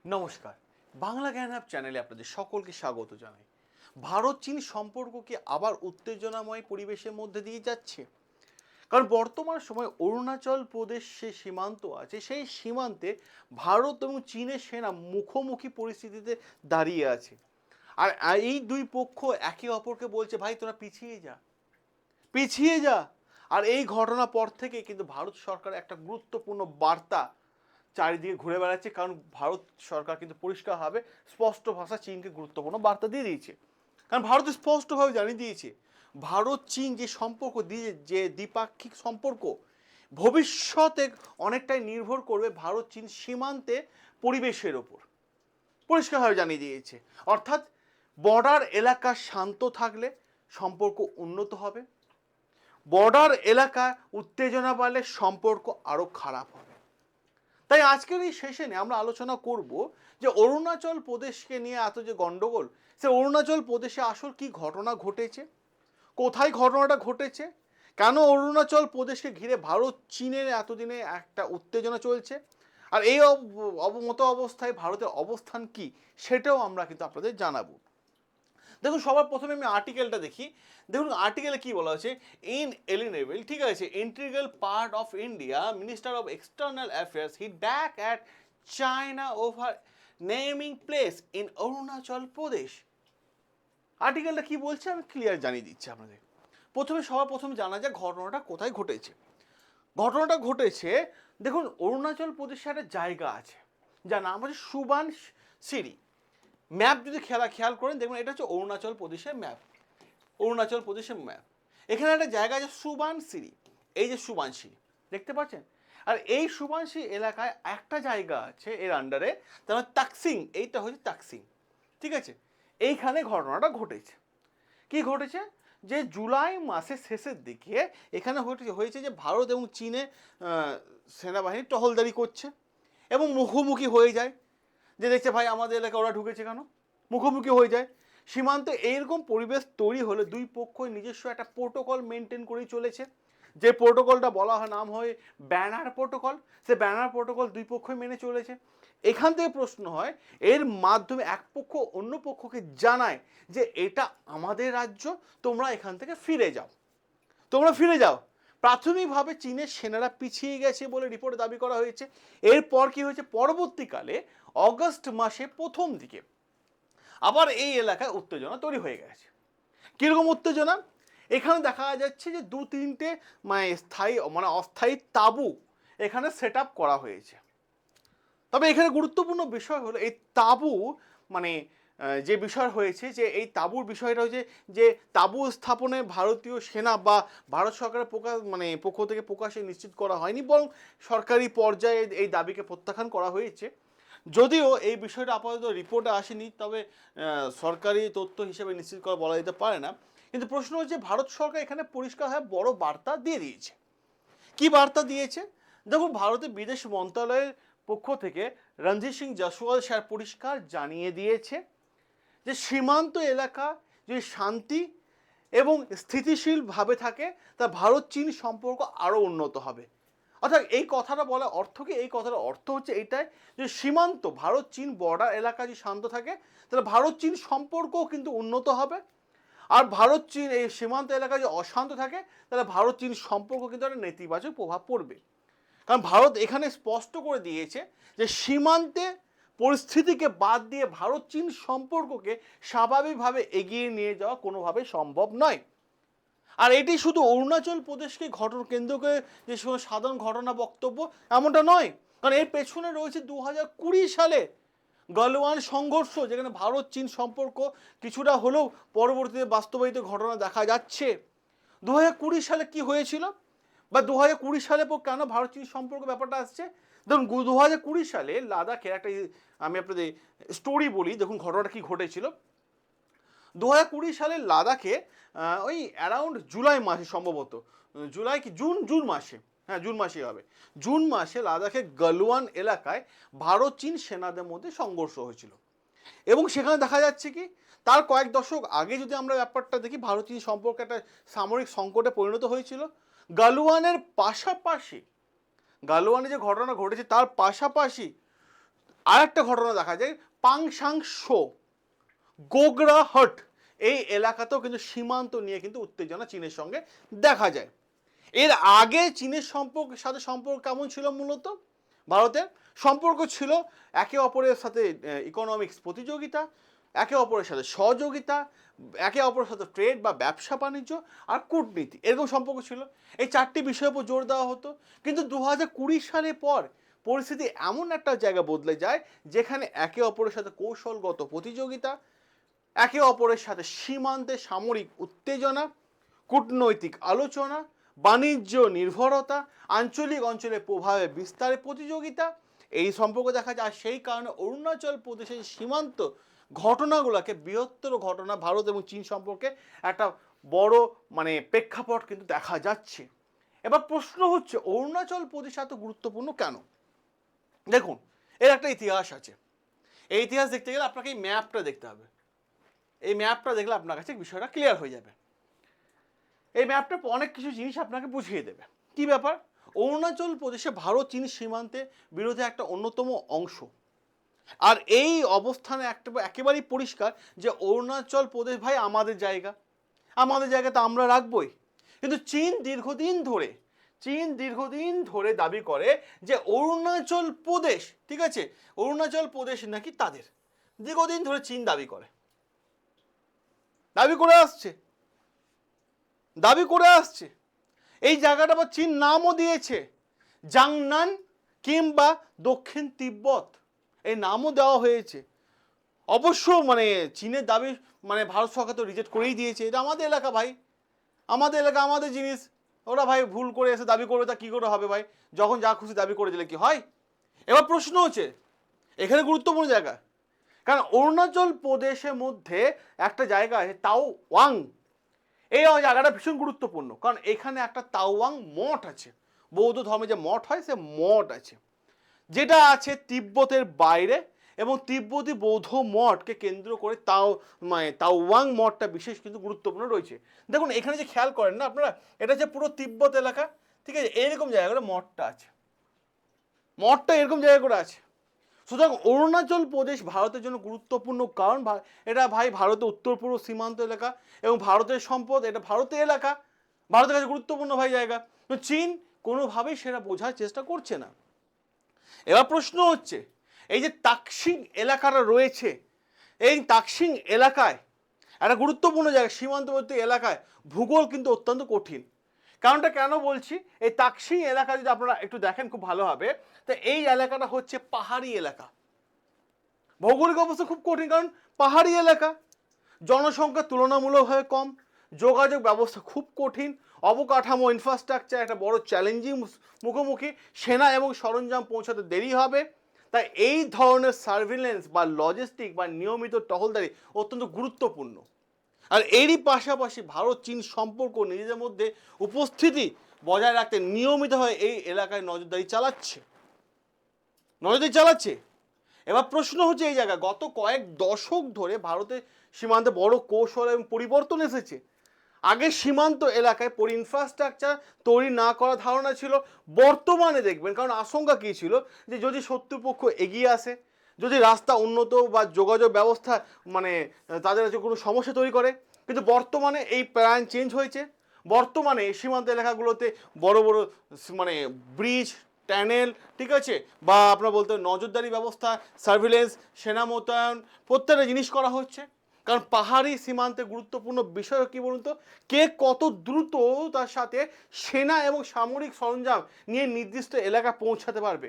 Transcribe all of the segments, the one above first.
নমস্কার, বাংলা জ্ঞান অ্যাপ চ্যানেলে আপনাদের সকলকে স্বাগত জানাই। ভারত চীন সম্পর্ক কি আবার উত্তেজনাময় পরিবেশের মধ্যে দিয়ে যাচ্ছে? কারণ বর্তমান সময়ে অরুণাচল প্রদেশ যে সীমান্ত আছে, সেই সীমান্তে ভারত এবং চীনের সেনা মুখোমুখি পরিস্থিতিতে দাঁড়িয়ে আছে। আর এই দুই পক্ষ একে অপরকে বলছে, ভাই তোরা পিছিয়ে যা, পিছিয়ে যা। আর এই ঘটনার পর থেকে কিন্তু ভারত সরকার একটা গুরুত্বপূর্ণ বার্তা চারিদিকে ঘুরে বেড়াচ্ছে, কারণ ভারত সরকার কিন্তু পরিষ্কারভাবে স্পষ্ট ভাষা চীনকে গুরুত্বপূর্ণ বার্তা দিয়ে দিয়েছে। কারণ ভারত স্পষ্টভাবে জানিয়ে দিয়েছে, ভারত চীন যে সম্পর্ক দিয়ে, যে দ্বিপাক্ষিক সম্পর্ক, ভবিষ্যতে অনেকটাই নির্ভর করবে ভারত চীন সীমান্তে পরিবেশের ওপর। পরিষ্কারভাবে জানিয়ে দিয়েছে, অর্থাৎ বর্ডার এলাকা শান্ত থাকলে সম্পর্ক উন্নত হবে, বর্ডার এলাকায় উত্তেজনা বাড়লে সম্পর্ক আরও খারাপ হবে। তাই আজকের এই সেশনে আমরা আলোচনা করব যে অরুণাচল প্রদেশকে নিয়ে এত যে গন্ডগোল, সে অরুণাচল প্রদেশে আসল কি ঘটনা ঘটেছে, কোথায় ঘটনাটা ঘটেছে, কেন অরুণাচল প্রদেশকে ঘিরে ভারত চীনের এতদিনে একটা উত্তেজনা চলছে, আর এই মতো অবস্থায় ভারতের অবস্থান কি, সেটাও আমরা কিন্তু আপনাদের জানাবো। দেখুন, সবার প্রথমে আমি আর্টিকেলটা দেখি। দেখুন আর্টিকেলে কি বলা আছে, ইনএলিনেবল, ঠিক আছে, integral part of India minister of external affairs hit back at China over naming place in Arunachal Pradesh. আর্টিকেলটা কি বলছে আমি ক্লিয়ার জানিয়ে দিচ্ছি আপনাদের। সবার প্রথমে জানা যায় ঘটনাটা কোথায় ঘটেছে। ঘটনাটা ঘটেছে, দেখুন অরুণাচল প্রদেশে একটা জায়গা আছে যার নাম হচ্ছে সুবান সিরি। ম্যাপ যদি খেয়াল করেন দেখবেন এটা হচ্ছে অরুণাচল প্রদেশের ম্যাপ। অরুণাচল প্রদেশের ম্যাপ, এখানে একটা জায়গা আছে সুবানসিরি। এই যে সুবানসিরি দেখতে পাচ্ছেন, আর এই সুবানসিরি এলাকায় একটা জায়গা আছে এর আন্ডারে, তার মানে তাকসিং, এইটা হচ্ছে তাকসিং, ঠিক আছে। এইখানে ঘটনাটা ঘটেছে। কি ঘটেছে, যে জুলাই মাসের শেষের দিকে এখানে হয়েছে যে ভারত এবং চীনে সেনাবাহিনী টহলদারি করছে এবং মুখোমুখি হয়ে যায়, যে দেখছে ভাই আমাদের এলাকায় ওরা ঢুকেছে কেন, মুখোমুখি হয়ে যায়। সীমান্তে এইরকম পরিবেশ তৈরি হলে দুই পক্ষই নিজস্ব একটা প্রোটোকল মেনটেন করেই চলেছে, যে প্রোটোকলটা বলা হয় নাম হয় ব্যানার প্রোটোকল। সে ব্যানার প্রোটোকল দুই পক্ষই মেনে চলেছে। এখান থেকে প্রশ্ন হয়, এর মাধ্যমে এক পক্ষ অন্য পক্ষকে জানায় যে এটা আমাদের রাজ্য, তোমরা এখান থেকে ফিরে যাও, তোমরা ফিরে যাও। প্রাথমিকভাবে চীনের সেনারা পিছিয়ে গেছে বলে রিপোর্টে দাবি করা হয়েছে। এরপর কি হয়েছে, পরবর্তীকালে অগস্ট মাসে প্রথম দিকে আবার এই এলাকায় উত্তেজনা তৈরি হয়ে গেছে। কিরকম উত্তেজনা, এখানে দেখা যাচ্ছে যে দু তিনটে অস্থায়ী তাঁবু এখানে সেট আপ করা হয়েছে। তবে এখানে গুরুত্বপূর্ণ বিষয় হলো এই তাঁবু, মানে যে বিষয় হয়েছে যে এই তাঁবুর বিষয়টা হচ্ছে যে তাঁবু স্থাপনে ভারতীয় সেনা বা ভারত সরকারের পক্ষ থেকে প্রকাশে নিশ্চিত করা হয়নি, বরং সরকারি পর্যায়ে এই দাবিকে প্রত্যাখ্যান করা হয়েছে। যদিও এই বিষয়টা আপাতত রিপোর্টে আসেনি, তবে সরকারি তথ্য হিসেবে নিশ্চিত করা বলা যেতে পারে না। কিন্তু প্রশ্ন হচ্ছে ভারত সরকার এখানে পরিষ্কারভাবে বড় বার্তা দিয়ে দিয়েছে। কি বার্তা দিয়েছে, দেখুন ভারতের বিদেশ মন্ত্রণালয়ের পক্ষ থেকে রণজিৎ সিং জয়সওয়াল স্যার পরিষ্কার জানিয়ে দিয়েছে যে সীমান্ত এলাকা যদি শান্তি এবং স্থিতিশীলভাবে থাকে, তা ভারত চীন সম্পর্ক আরও উন্নত হবে। অর্থাৎ এই কথাটা বলার অর্থ কি, এই কথাটার অর্থ হচ্ছে এইটাই যে সীমান্ত ভারত চীন বর্ডার এলাকা যদি শান্ত থাকে, তাহলে ভারত চীন সম্পর্কও কিন্তু উন্নত হবে। আর ভারত চীন এই সীমান্ত এলাকায় যদি অশান্ত থাকে, তাহলে ভারত চীন সম্পর্ক কিন্তু একটা নেতিবাচক প্রভাব পড়বে। কারণ ভারত এখানে স্পষ্ট করে দিয়েছে যে সীমান্তে পরিস্থিতিকে বাদ দিয়ে ভারত চীন সম্পর্ককে স্বাভাবিকভাবে এগিয়ে নিয়ে যাওয়া কোনোভাবেই সম্ভব নয়। আর এটি শুধু অরুণাচল প্রদেশকে কেন্দ্র করে যে সাধারণ ঘটনা বক্তব্য এমনটা নয়, কারণ এর পেছনে রয়েছে 2020 সালে গালওয়ান সংঘর্ষ, যেখানে ভারত চীন সম্পর্ক কিছুটা হলেও পরবর্তীতে বাস্তবায়িত ঘটনা দেখা যাচ্ছে। 2020 সালে কি হয়েছিল, বা 2020 সালে পর কেন ভারত চীন সম্পর্ক ব্যাপারটা আসছে। দেখুন 2020 সালে লাদাখের একটা, আমি আপনাদের স্টোরি বলি, দেখুন ঘটনাটা কি ঘটেছিল। 2020 সালে লাদাখে ওই অ্যারাউন্ড জুলাই মাসে, সম্ভবত জুলাই কি জুন মাসে, হ্যাঁ জুন মাসেই হবে, জুন মাসে লাদাখে গালওয়ান এলাকায় ভারত চীন সেনাদের মধ্যে সংঘর্ষ হয়েছিল। এবং সেখানে দেখা যাচ্ছে কি, তার কয়েক দশক আগে যদি আমরা ব্যাপারটা দেখি, ভারত চীন সম্পর্কে একটা সামরিক সংকটে পরিণত হয়েছিল। গালওয়ানের পাশাপাশি, গালওয়ানে যে ঘটনা ঘটেছে তার পাশাপাশি আর একটা ঘটনা দেখা যায় পাংশাংশো গোগরাহট এই এলাকাতেও কিন্তু সীমান্ত নিয়ে কিন্তু উত্তেজনা চীনের সঙ্গে দেখা যায়। এর আগে চীনের সাথে সম্পর্ক কেমন ছিল? মূলত ভারতের সম্পর্ক ছিল একে অপরের সাথে ইকোনমিক্স প্রতিযোগিতা, একে অপরের সাথে সহযোগিতা, একে অপরের সাথে ট্রেড বা ব্যবসা বাণিজ্য আর কূটনীতি, এরকম সম্পর্ক ছিল। এই চারটি বিষয়ের উপর জোর দেওয়া হতো। কিন্তু 2020 সালের পর পরিস্থিতি এমন একটা জায়গা বদলে যায় যেখানে একে অপরের সাথে কৌশলগত প্রতিযোগিতা, একে অপরের সাথে সীমান্তে সামরিক উত্তেজনা, কূটনৈতিক আলোচনা, বাণিজ্য নির্ভরতা, আঞ্চলিক অঞ্চলে প্রভাবে বিস্তারের প্রতিযোগিতা, এই সম্পর্ক দেখা যায়। আর সেই কারণে অরুণাচল প্রদেশের সীমান্ত ঘটনাগুলোকে বৃহত্তর ঘটনা ভারত এবং চীন সম্পর্কে একটা বড় প্রেক্ষাপট কিন্তু দেখা যাচ্ছে। এবার প্রশ্ন হচ্ছে অরুণাচল প্রদেশ এত গুরুত্বপূর্ণ কেন? দেখুন, এর একটা ইতিহাস আছে। এই ইতিহাস দেখতে গেলে আপনাকে এই ম্যাপটা দেখতে হবে। এই ম্যাপটা দেখলে আপনার কাছে বিষয়টা ক্লিয়ার হয়ে যাবে। এই ম্যাপটা অনেক কিছু জিনিস আপনাকে বুঝিয়ে দেবে। কি ব্যাপার? অরুণাচল প্রদেশে ভারত চীন সীমান্তে বিরোধে একটা অন্যতম অংশ। আর এই অবস্থানে একেবারেই পরিষ্কার যে অরুণাচল প্রদেশ ভাই আমাদের জায়গা, আমাদের জায়গাতে আমরা রাখবই। কিন্তু চীন দীর্ঘদিন ধরে দাবি করে যে অরুণাচল প্রদেশ, ঠিক আছে, অরুণাচল প্রদেশ নাকি তাদের। দীর্ঘদিন ধরে চীন দাবি করে আসছে। এই জায়গাটা আবার চীন নামও দিয়েছে, জাংনান কিংবা দক্ষিণ তিব্বত, এই নামও দেওয়া হয়েছে। অবশ্য চীনের দাবি ভারত সরকার তো রিজেক্ট করেই দিয়েছে, এটা আমাদের এলাকা ভাই, আমাদের এলাকা, আমাদের জিনিস। ওরা ভাই ভুল করে এসে দাবি করবে, তা কি করে হবে ভাই? যখন যা খুশি দাবি করে দিলে কি হয়? এবার প্রশ্ন হচ্ছে এখানে গুরুত্বপূর্ণ জায়গা, কারণ অরুণাচল প্রদেশের মধ্যে একটা জায়গা আছে তাওয়াং। এই জায়গাটা ভীষণ গুরুত্বপূর্ণ, কারণ এখানে একটা তাওয়াং মঠ আছে, বৌদ্ধ ধর্মে যে মঠ হয় সে মঠ আছে, যেটা আছে তিব্বতের বাইরে। এবং তিব্বতী বৌদ্ধ মঠকে কেন্দ্র করে তাওয়াং মঠটা বিশেষ কিন্তু গুরুত্বপূর্ণ রয়েছে। দেখুন এখানে যে খেয়াল করেন না আপনারা, এটা হচ্ছে পুরো তিব্বত এলাকা, ঠিক আছে, এরকম জায়গা করে মঠটা আছে, মঠটা এরকম জায়গা করে আছে। সুতরাং অরুণাচল প্রদেশ ভারতের জন্য গুরুত্বপূর্ণ, কারণ এটা ভাই ভারতের উত্তর পূর্ব সীমান্ত এলাকা এবং ভারতের সম্পদ, এটা ভারতের এলাকা, ভারতের কাছে গুরুত্বপূর্ণ ভাই জায়গা। তো চীন কোনোভাবেই সেটা বোঝার চেষ্টা করছে না। এবার প্রশ্ন হচ্ছে এই যে তাকসিং এলাকাটা রয়েছে, এই তাকসিং এলাকায় একটা গুরুত্বপূর্ণ জায়গা, সীমান্তবর্তী এলাকায় ভূগোল কিন্তু অত্যন্ত কঠিন। কারণটা কেন বলছি, এই তাকসিং এলাকা যদি আপনারা একটু দেখেন খুব ভালো হবে, তো এই এলাকাটা হচ্ছে পাহাড়ি এলাকা। ভৌগোলিক অবস্থা খুব কঠিন, কারণ পাহাড়ি এলাকা, জনসংখ্যা তুলনামূলকভাবে কম, যোগাযোগ ব্যবস্থা খুব কঠিন, অবকাঠামো ইনফ্রাস্ট্রাকচার একটা বড় চ্যালেঞ্জিং মুখোমুখি, সেনা এবং সরঞ্জাম পৌঁছাতে দেরি হবে। তাই এই ধরনের সার্ভিলেন্স বা লজিস্টিক বা নিয়মিত টহলদারি অত্যন্ত গুরুত্বপূর্ণ। আর এরই পাশাপাশি ভারত চীন সম্পর্ক নিজেদের মধ্যে উপস্থিতি বজায় রাখতে নিয়মিতভাবে এই এলাকায় নজরদারি চালাচ্ছে। এবার প্রশ্ন হচ্ছে এই জায়গায় গত কয়েক দশক ধরে ভারতের সীমান্তে বড় কৌশল এবং পরিবর্তন এসেছে। আগে সীমান্ত এলাকায় ইনফ্রাস্ট্রাকচার তৈরি না করার ধারণা ছিল, বর্তমানে দেখবেন, কারণ আশঙ্কা কী ছিল যে যদি শত্রুপক্ষ এগিয়ে আসে, যদি রাস্তা উন্নত বা যোগাযোগ ব্যবস্থা তাদের কাছে কোনো সমস্যা তৈরি করে। কিন্তু বর্তমানে এই প্ল্যান চেঞ্জ হয়েছে। বর্তমানে সীমান্ত এলাকাগুলোতে বড় বড় ব্রিজ, টানেল, ঠিক আছে, বা আপনার বলতে নজরদারি ব্যবস্থা, সার্ভিলেন্স, সেনা মোতায়েন, প্রত্যেকটা জিনিস করা হচ্ছে। কারণ পাহাড়ি সীমান্তে গুরুত্বপূর্ণ বিষয় কি বলুন তো, কে কত দ্রুত তার সাথে সেনা এবং সামরিক সরঞ্জাম নিয়ে নির্দিষ্ট এলাকা পৌঁছাতে পারবে,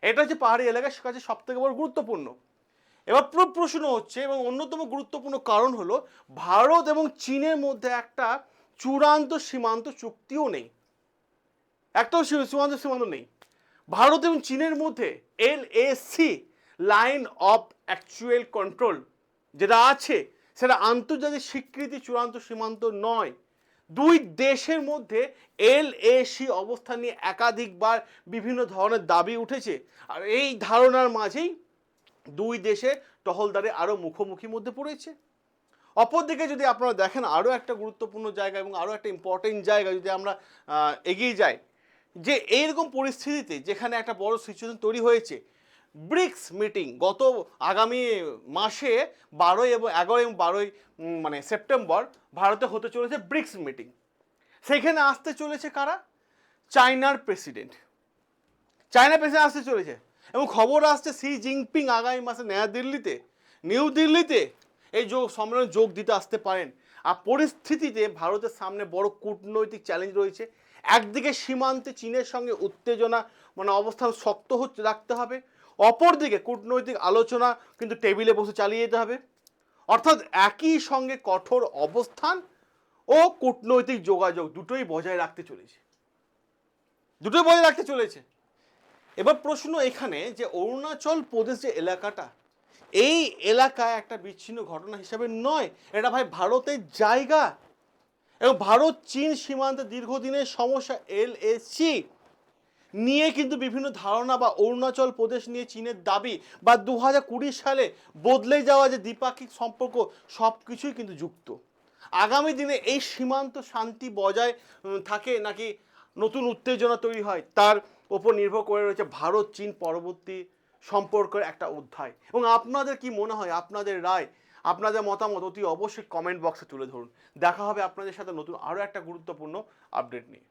এটা হচ্ছে পাহাড়ি এলাকার কাছে সবথেকে বড় গুরুত্বপূর্ণ। এবার প্রশ্ন হচ্ছে, এবং অন্যতম গুরুত্বপূর্ণ কারণ হলো ভারত এবং চীনের মধ্যে একটা চূড়ান্ত সীমান্ত চুক্তিও নেই, একটাও সীমান্ত নেই। ভারত এবং চীনের মধ্যে LAC, line of actual control, যেটা আছে সেটা আন্তর্জাতিক স্বীকৃতি চূড়ান্ত সীমান্ত নয়। দুই দেশের মধ্যে LAC অবস্থান নিয়ে একাধিকবার বিভিন্ন ধরনের দাবি উঠেছে। আর এই ধারণার মাঝেই দুই দেশে টহলদারি আরও মুখোমুখি মধ্যে পড়েছে। অপরদিকে যদি আপনারা দেখেন আরও একটা গুরুত্বপূর্ণ জায়গা এবং আরও একটা ইম্পর্টেন্ট জায়গা যদি আমরা এগিয়ে যাই, যে এইরকম পরিস্থিতিতে যেখানে একটা বড় সিচুয়েশন তৈরি হয়েছে, ব্রিক্স মিটিং গত আগামী মাসে 11 এবং 12 মানে সেপ্টেম্বর ভারতে হতে চলেছে ব্রিক্স মিটিং। সেখানে আসতে চলেছে কারা? চায়নার প্রেসিডেন্ট আসতে চলেছে এবং খবর আসছে শি জিনপিং আগামী মাসে নিউ দিল্লিতে এই সম্মেলনে যোগ দিতে আসতে পারেন। আর পরিস্থিতিতে ভারতের সামনে বড় কূটনৈতিক চ্যালেঞ্জ রয়েছে। একদিকে সীমান্তে চীনের সঙ্গে উত্তেজনা মানে অবস্থান শক্ত রাখতে হবে, অপরদিকে কূটনৈতিক আলোচনা কিন্তু টেবিলে বসে চালিয়ে যেতে হবে। অর্থাৎ একই সঙ্গে কঠোর অবস্থান ও কূটনৈতিক যোগাযোগ দুটোই বজায় রাখতে চলেছে। এবার প্রশ্ন এখানে যে অরুণাচল প্রদেশ যে এলাকাটা, এই এলাকায় একটা বিচ্ছিন্ন ঘটনা হিসাবে নয়, এটা ভাই ভারতের জায়গা এবং ভারত চীন সীমান্তে দীর্ঘদিনের সমস্যা এলএসি নিয়ে কিন্তু বিভিন্ন ধারণা বা অরুণাচল প্রদেশ নিয়ে চীনের দাবি বা 2020 সালে বদলে যাওয়া যে দ্বিপাক্ষিক সম্পর্ক সব কিছুই কিন্তু যুক্ত। আগামী দিনে এই সীমান্ত শান্তি বজায় থাকে নাকি নতুন উত্তেজনা তৈরি হয় তার ওপর নির্ভর করে রয়েছে ভারত চীন পরবর্তী সম্পর্কের একটা অধ্যায়। এবং আপনাদের কি মনে হয়, আপনাদের রায়, আপনাদের মতামত অতি অবশ্যই কমেন্ট বক্সে তুলে ধরুন। দেখা হবে আপনাদের সাথে নতুন আরও একটা গুরুত্বপূর্ণ আপডেট নিয়ে।